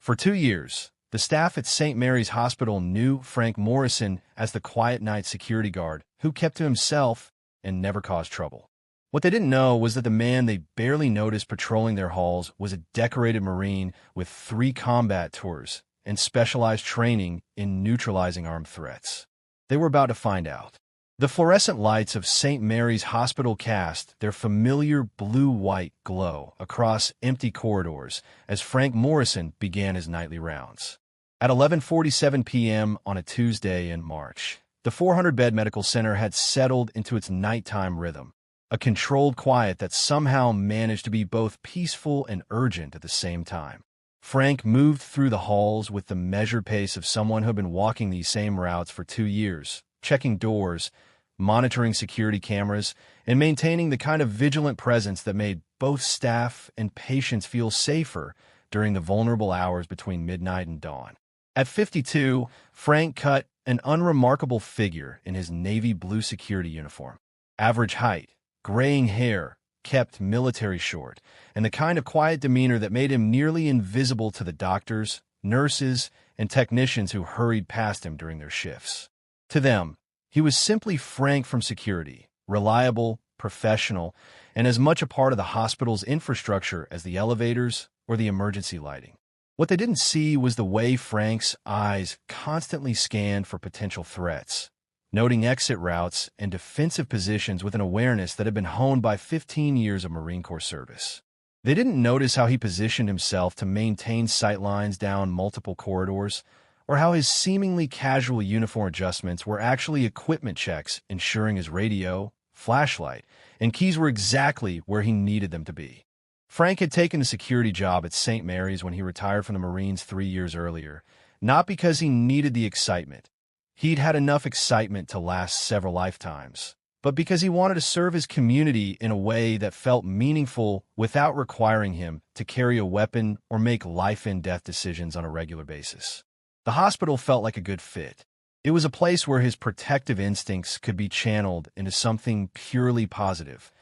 For 2 years, the staff at St. Mary's Hospital knew Frank Morrison as the quiet night security guard who kept to himself and never caused trouble. What they didn't know was that the man they barely noticed patrolling their halls was a decorated Marine with 3 combat tours and specialized training in neutralizing armed threats. They were about to find out. The fluorescent lights of St. Mary's Hospital cast their familiar blue-white glow across empty corridors as Frank Morrison began his nightly rounds. At 11:47 p.m. on a Tuesday in March, the 400-bed medical center had settled into its nighttime rhythm, a controlled quiet that somehow managed to be both peaceful and urgent at the same time. Frank moved through the halls with the measured pace of someone who had been walking these same routes for 2 years, checking doors, monitoring security cameras, and maintaining the kind of vigilant presence that made both staff and patients feel safer during the vulnerable hours between midnight and dawn. At 52, Frank cut an unremarkable figure in his navy blue security uniform. Average height, graying hair, kept military short, and the kind of quiet demeanor that made him nearly invisible to the doctors, nurses, and technicians who hurried past him during their shifts. To them, he was simply Frank from security, reliable, professional, and as much a part of the hospital's infrastructure as the elevators or the emergency lighting. What they didn't see was the way Frank's eyes constantly scanned for potential threats, noting exit routes and defensive positions with an awareness that had been honed by 15 years of Marine Corps service. They didn't notice how he positioned himself to maintain sight lines down multiple corridors, or how his seemingly casual uniform adjustments were actually equipment checks ensuring his radio, flashlight, and keys were exactly where he needed them to be. Frank had taken a security job at St. Mary's when he retired from the Marines 3 years earlier, not because he needed the excitement. He'd had enough excitement to last several lifetimes, but because he wanted to serve his community in a way that felt meaningful without requiring him to carry a weapon or make life-and-death decisions on a regular basis. The hospital felt like a good fit. It was a place where his protective instincts could be channeled into something purely positive,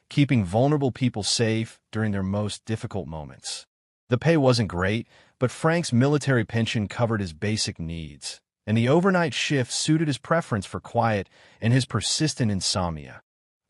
keeping vulnerable people safe during their most difficult moments. The pay wasn't great, but Frank's military pension covered his basic needs, and the overnight shift suited his preference for quiet and his persistent insomnia,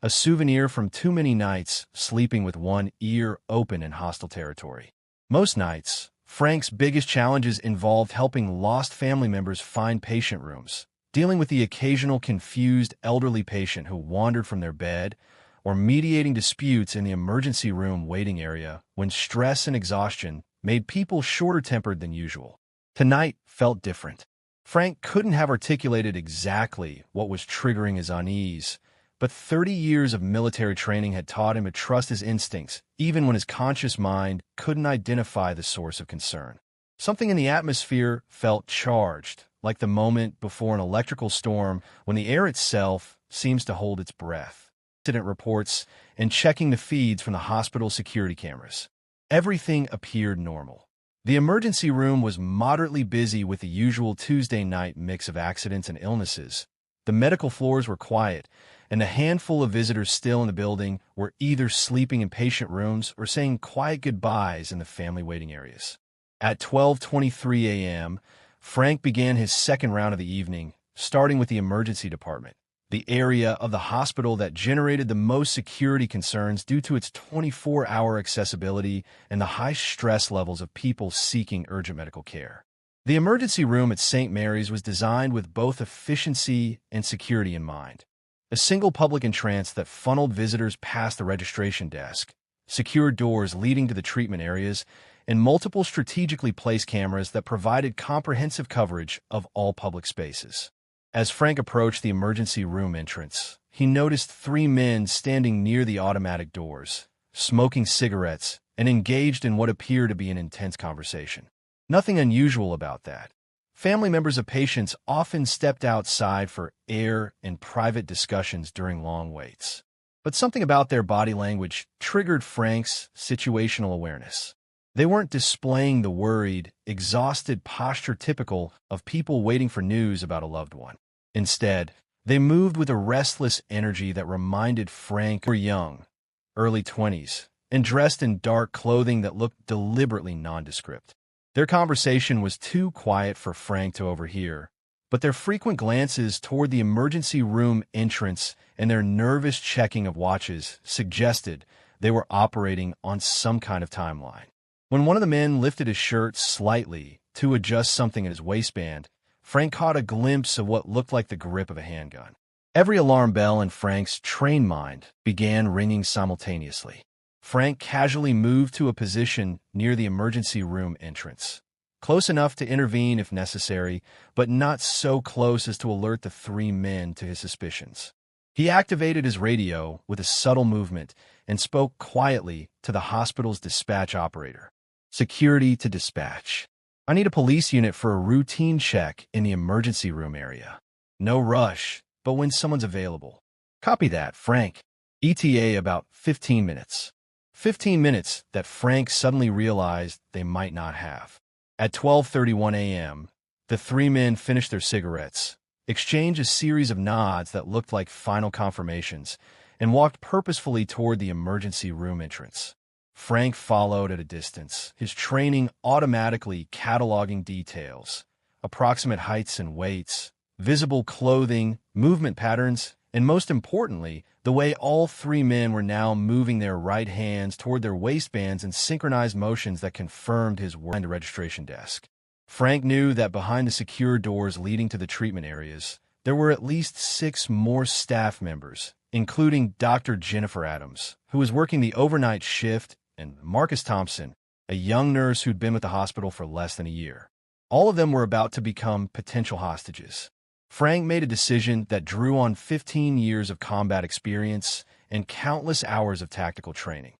a souvenir from too many nights sleeping with one ear open in hostile territory. Most nights, Frank's biggest challenges involved helping lost family members find patient rooms, dealing with the occasional confused elderly patient who wandered from their bed, or mediating disputes in the emergency room waiting area when stress and exhaustion made people shorter-tempered than usual. Tonight felt different. Frank couldn't have articulated exactly what was triggering his unease, but 30 years of military training had taught him to trust his instincts, even when his conscious mind couldn't identify the source of concern. Something in the atmosphere felt charged, like the moment before an electrical storm when the air itself seems to hold its breath. Incident reports and checking the feeds from the hospital security cameras. Everything appeared normal. The emergency room was moderately busy with the usual Tuesday night mix of accidents and illnesses. The medical floors were quiet, and the handful of visitors still in the building were either sleeping in patient rooms or saying quiet goodbyes in the family waiting areas. At 12:23 a.m., Frank began his second round of the evening, starting with the emergency department, the area of the hospital that generated the most security concerns due to its 24-hour accessibility and the high stress levels of people seeking urgent medical care. The emergency room at St. Mary's was designed with both efficiency and security in mind. A single public entrance that funneled visitors past the registration desk, secure doors leading to the treatment areas, and multiple strategically placed cameras that provided comprehensive coverage of all public spaces. As Frank approached the emergency room entrance, he noticed 3 men standing near the automatic doors, smoking cigarettes and engaged in what appeared to be an intense conversation. Nothing unusual about that. Family members of patients often stepped outside for air and private discussions during long waits. But something about their body language triggered Frank's situational awareness. They weren't displaying the worried, exhausted posture typical of people waiting for news about a loved one. Instead, they moved with a restless energy that reminded Frank they were young, early 20s, and dressed in dark clothing that looked deliberately nondescript. Their conversation was too quiet for Frank to overhear, but their frequent glances toward the emergency room entrance and their nervous checking of watches suggested they were operating on some kind of timeline. When one of the men lifted his shirt slightly to adjust something in his waistband, Frank caught a glimpse of what looked like the grip of a handgun. Every alarm bell in Frank's trained mind began ringing simultaneously. Frank casually moved to a position near the emergency room entrance, close enough to intervene if necessary, but not so close as to alert the three men to his suspicions. He activated his radio with a subtle movement and spoke quietly to the hospital's dispatch operator. Security to dispatch. I need a police unit for a routine check in the emergency room area. No rush, but when someone's available. Copy that, Frank. ETA about 15 minutes. 15 minutes that Frank suddenly realized they might not have. At 12:31 a.m., the three men finished their cigarettes, exchanged a series of nods that looked like final confirmations, and walked purposefully toward the emergency room entrance. Frank followed at a distance, his training automatically cataloging details, approximate heights and weights, visible clothing, movement patterns, and most importantly, the way all three men were now moving their right hands toward their waistbands in synchronized motions that confirmed his work behind the registration desk. Frank knew that behind the secure doors leading to the treatment areas, there were at least 6 more staff members, including Dr. Jennifer Adams, who was working the overnight shift, and Marcus Thompson, a young nurse who'd been with the hospital for less than a year. All of them were about to become potential hostages. Frank made a decision that drew on 15 years of combat experience and countless hours of tactical training.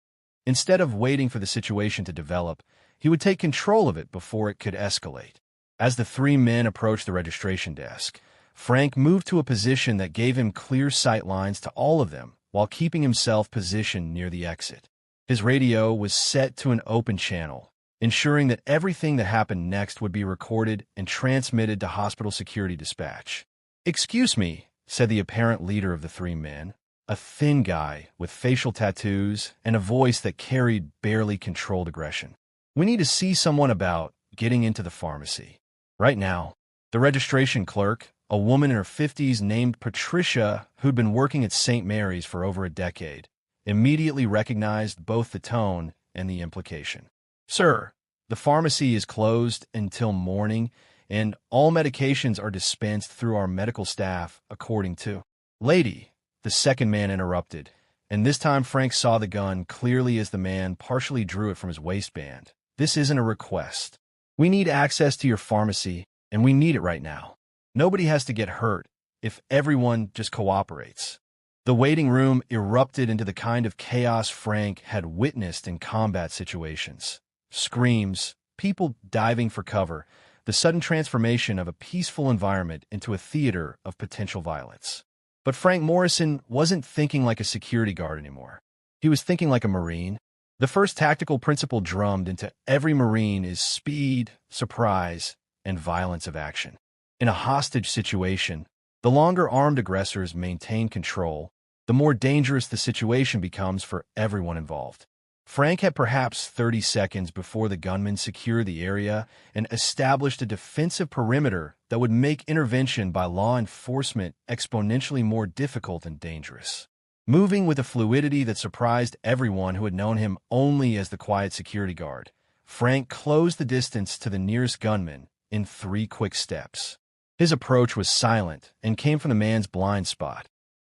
Instead of waiting for the situation to develop, he would take control of it before it could escalate. As the three men approached the registration desk, Frank moved to a position that gave him clear sight lines to all of them while keeping himself positioned near the exit. His radio was set to an open channel, ensuring that everything that happened next would be recorded and transmitted to hospital security dispatch. "Excuse me," said the apparent leader of the three men, a thin guy with facial tattoos and a voice that carried barely controlled aggression. "We need to see someone about getting into the pharmacy. Right now." The registration clerk, a woman in her 50s named Patricia, who'd been working at St. Mary's for over a decade, immediately recognized both the tone and the implication. "Sir, the pharmacy is closed until morning, and all medications are dispensed through our medical staff according to—" "Lady," the second man interrupted, and this time Frank saw the gun clearly as the man partially drew it from his waistband. "This isn't a request. We need access to your pharmacy, and we need it right now. Nobody has to get hurt if everyone just cooperates." The waiting room erupted into the kind of chaos Frank had witnessed in combat situations. Screams, people diving for cover, the sudden transformation of a peaceful environment into a theater of potential violence. But Frank Morrison wasn't thinking like a security guard anymore. He was thinking like a Marine. The first tactical principle drummed into every Marine is speed, surprise, and violence of action. In a hostage situation, the longer armed aggressors maintain control, the more dangerous the situation becomes for everyone involved. Frank had perhaps 30 seconds before the gunmen secured the area and established a defensive perimeter that would make intervention by law enforcement exponentially more difficult and dangerous. Moving with a fluidity that surprised everyone who had known him only as the quiet security guard, Frank closed the distance to the nearest gunman in 3 quick steps. His approach was silent and came from the man's blind spot,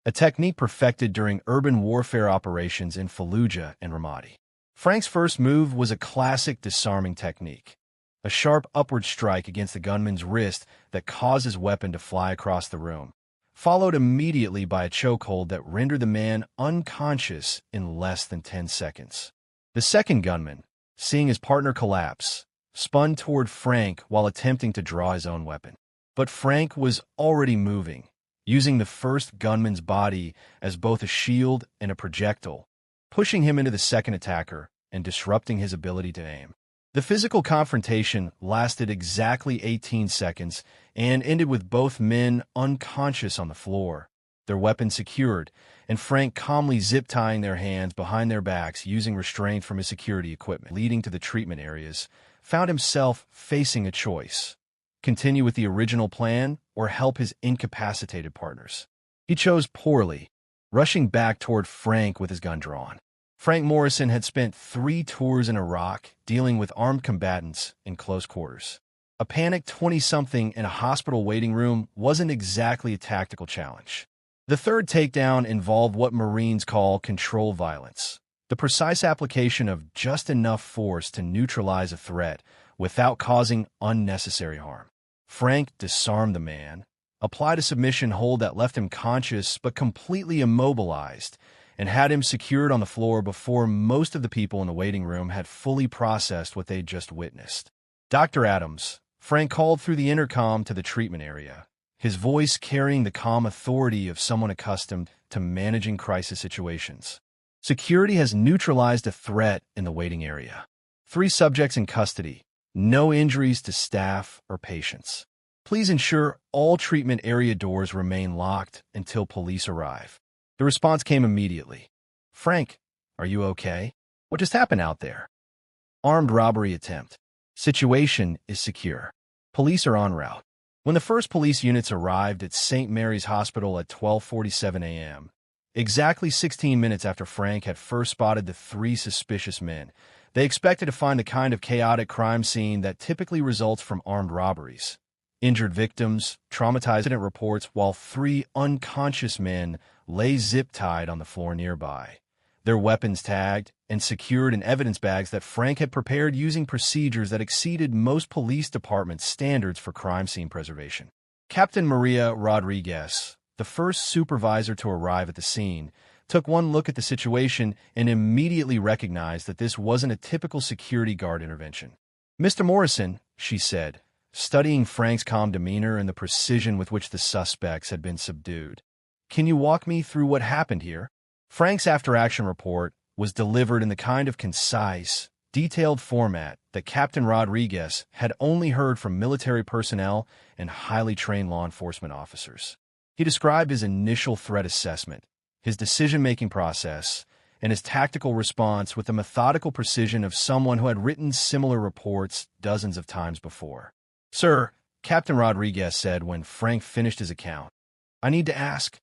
a technique perfected during urban warfare operations in Fallujah and Ramadi. Frank's first move was a classic disarming technique, a sharp upward strike against the gunman's wrist that caused his weapon to fly across the room, followed immediately by a chokehold that rendered the man unconscious in less than 10 seconds. The second gunman, seeing his partner collapse, spun toward Frank while attempting to draw his own weapon. But Frank was already moving, using the first gunman's body as both a shield and a projectile, pushing him into the second attacker and disrupting his ability to aim. The physical confrontation lasted exactly 18 seconds and ended with both men unconscious on the floor, their weapons secured, and Frank calmly zip-tying their hands behind their backs using restraint from his security equipment. Leading to the treatment areas, found himself facing a choice: continue with the original plan or help his incapacitated partners. He chose poorly, rushing back toward Frank with his gun drawn. Frank Morrison had spent 3 tours in Iraq dealing with armed combatants in close quarters. A panicked 20-something in a hospital waiting room wasn't exactly a tactical challenge. The third takedown involved what Marines call control violence, the precise application of just enough force to neutralize a threat without causing unnecessary harm. Frank disarmed the man, applied a submission hold that left him conscious but completely immobilized, and had him secured on the floor before most of the people in the waiting room had fully processed what they'd just witnessed. "Dr. Adams," Frank called through the intercom to the treatment area, his voice carrying the calm authority of someone accustomed to managing crisis situations. "Security has neutralized a threat in the waiting area. 3 subjects in custody. No injuries to staff or patients. Please ensure all treatment area doors remain locked until police arrive." The response came immediately. "Frank, are you okay? What just happened out there?" "Armed robbery attempt. Situation is secure. Police are en route." When the first police units arrived at St. Mary's Hospital at 12:47 a.m., exactly 16 minutes after Frank had first spotted the 3 suspicious men, they expected to find the kind of chaotic crime scene that typically results from armed robberies. Injured victims, traumatized incident reports, while 3 unconscious men lay zip-tied on the floor nearby, their weapons tagged and secured in evidence bags that Frank had prepared using procedures that exceeded most police departments' standards for crime scene preservation. Captain Maria Rodriguez, the first supervisor to arrive at the scene, took one look at the situation and immediately recognized that this wasn't a typical security guard intervention. "Mr. Morrison," she said, studying Frank's calm demeanor and the precision with which the suspects had been subdued, "can you walk me through what happened here?" Frank's after-action report was delivered in the kind of concise, detailed format that Captain Rodriguez had only heard from military personnel and highly trained law enforcement officers. He described his initial threat assessment, his decision-making process, and his tactical response with the methodical precision of someone who had written similar reports dozens of times before. "Sir," Captain Rodriguez said when Frank finished his account, "I need to ask,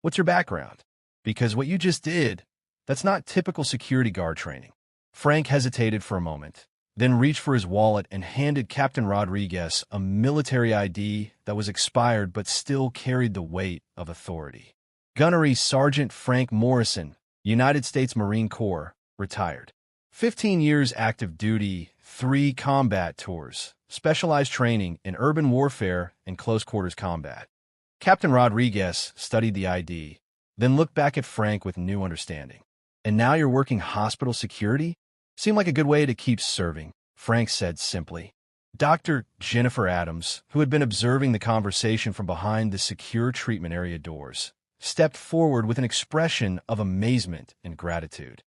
what's your background? Because what you just did, that's not typical security guard training." Frank hesitated for a moment, then reached for his wallet and handed Captain Rodriguez a military ID that was expired but still carried the weight of authority. Gunnery Sergeant Frank Morrison, United States Marine Corps, retired. 15 years active duty, 3 combat tours, specialized training in urban warfare and close-quarters combat. Captain Rodriguez studied the ID, then looked back at Frank with new understanding. "And now you're working hospital security? Seemed like a good way to keep serving," Frank said simply. Dr. Jennifer Adams, who had been observing the conversation from behind the secure treatment area doors, stepped forward with an expression of amazement and gratitude.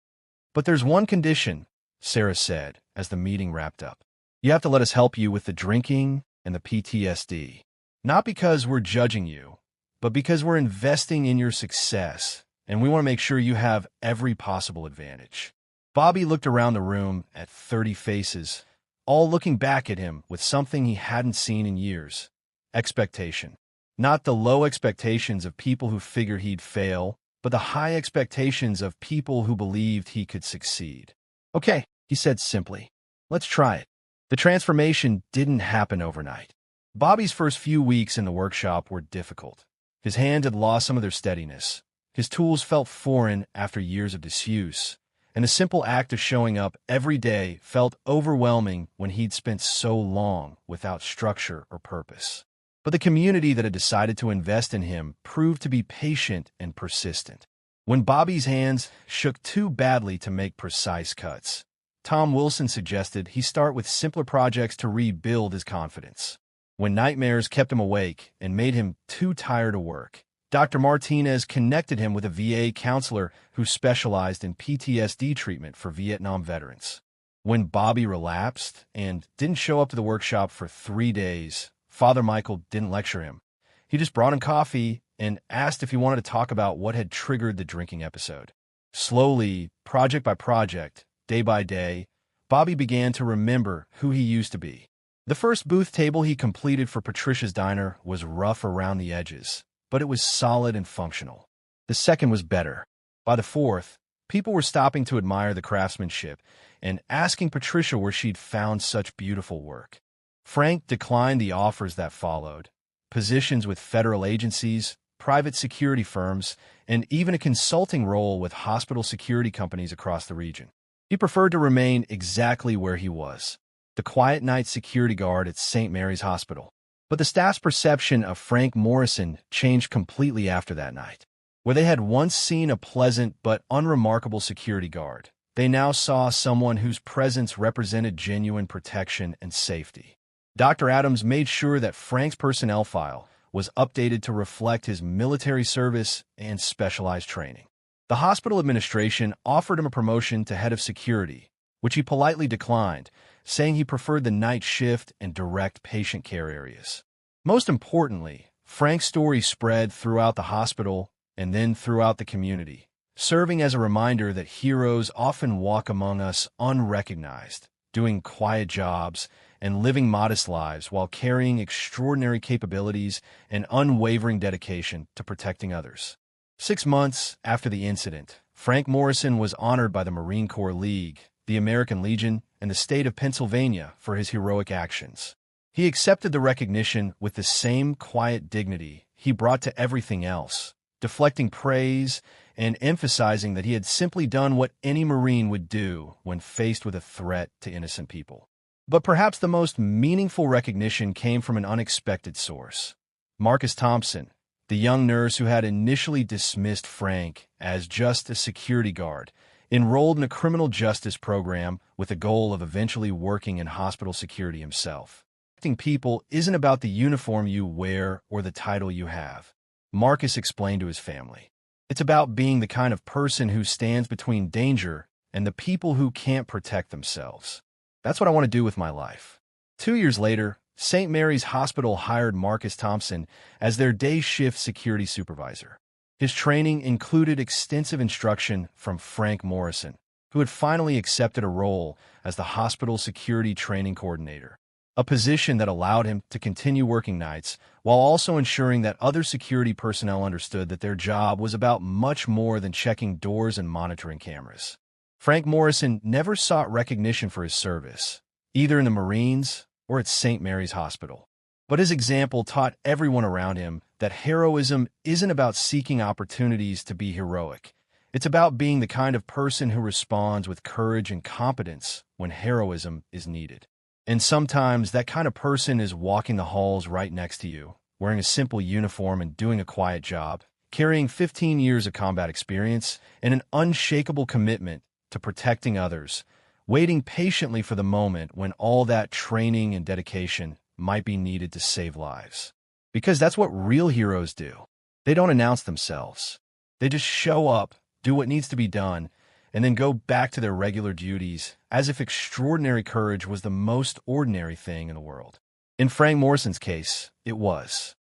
"But there's one condition," Sarah said as the meeting wrapped up. "You have to let us help you with the drinking and the PTSD. Not because we're judging you, but because we're investing in your success, and we want to make sure you have every possible advantage." Bobby looked around the room at 30 faces, all looking back at him with something he hadn't seen in years: expectation. Not the low expectations of people who figured he'd fail, but the high expectations of people who believed he could succeed. "Okay," he said simply. "Let's try it." The transformation didn't happen overnight. Bobby's first few weeks in the workshop were difficult. His hands had lost some of their steadiness. His tools felt foreign after years of disuse, and the simple act of showing up every day felt overwhelming when he'd spent so long without structure or purpose. But the community that had decided to invest in him proved to be patient and persistent. When Bobby's hands shook too badly to make precise cuts, Tom Wilson suggested he start with simpler projects to rebuild his confidence. When nightmares kept him awake and made him too tired to work, Dr. Martinez connected him with a VA counselor who specialized in PTSD treatment for Vietnam veterans. When Bobby relapsed and didn't show up to the workshop for 3 days, Father Michael didn't lecture him. He just brought him coffee and asked if he wanted to talk about what had triggered the drinking episode. Slowly, project by project, day by day, Bobby began to remember who he used to be. The first booth table he completed for Patricia's Diner was rough around the edges, but it was solid and functional. The second was better. By the fourth, people were stopping to admire the craftsmanship and asking Patricia where she'd found such beautiful work. Frank declined the offers that followed, positions with federal agencies, private security firms, and even a consulting role with hospital security companies across the region. He preferred to remain exactly where he was, the quiet night security guard at St. Mary's Hospital. But the staff's perception of Frank Morrison changed completely after that night. Where they had once seen a pleasant but unremarkable security guard, they now saw someone whose presence represented genuine protection and safety. Dr. Adams made sure that Frank's personnel file was updated to reflect his military service and specialized training. The hospital administration offered him a promotion to head of security, which he politely declined, saying he preferred the night shift and direct patient care areas. Most importantly, Frank's story spread throughout the hospital and then throughout the community, serving as a reminder that heroes often walk among us unrecognized, doing quiet jobs and living modest lives while carrying extraordinary capabilities and unwavering dedication to protecting others. 6 months after the incident, Frank Morrison was honored by the Marine Corps League, the American Legion, and the state of Pennsylvania for his heroic actions. He accepted the recognition with the same quiet dignity he brought to everything else, deflecting praise and emphasizing that he had simply done what any Marine would do when faced with a threat to innocent people. But perhaps the most meaningful recognition came from an unexpected source. Marcus Thompson, the young nurse who had initially dismissed Frank as just a security guard, enrolled in a criminal justice program with the goal of eventually working in hospital security himself. Protecting people isn't about the uniform you wear or the title you have, Marcus explained to his family. It's about being the kind of person who stands between danger and the people who can't protect themselves. That's what I want to do with my life. 2 years later, St. Mary's Hospital hired Marcus Thompson as their day shift security supervisor. His training included extensive instruction from Frank Morrison, who had finally accepted a role as the hospital security training coordinator, a position that allowed him to continue working nights while also ensuring that other security personnel understood that their job was about much more than checking doors and monitoring cameras. Frank Morrison never sought recognition for his service, either in the Marines or at St. Mary's Hospital. But his example taught everyone around him that heroism isn't about seeking opportunities to be heroic. It's about being the kind of person who responds with courage and competence when heroism is needed. And sometimes that kind of person is walking the halls right next to you, wearing a simple uniform and doing a quiet job, carrying 15 years of combat experience and an unshakable commitment to protecting others, waiting patiently for the moment when all that training and dedication might be needed to save lives. Because that's what real heroes do. They don't announce themselves. They just show up, do what needs to be done, and then go back to their regular duties as if extraordinary courage was the most ordinary thing in the world. In Frank Morrison's case, it was.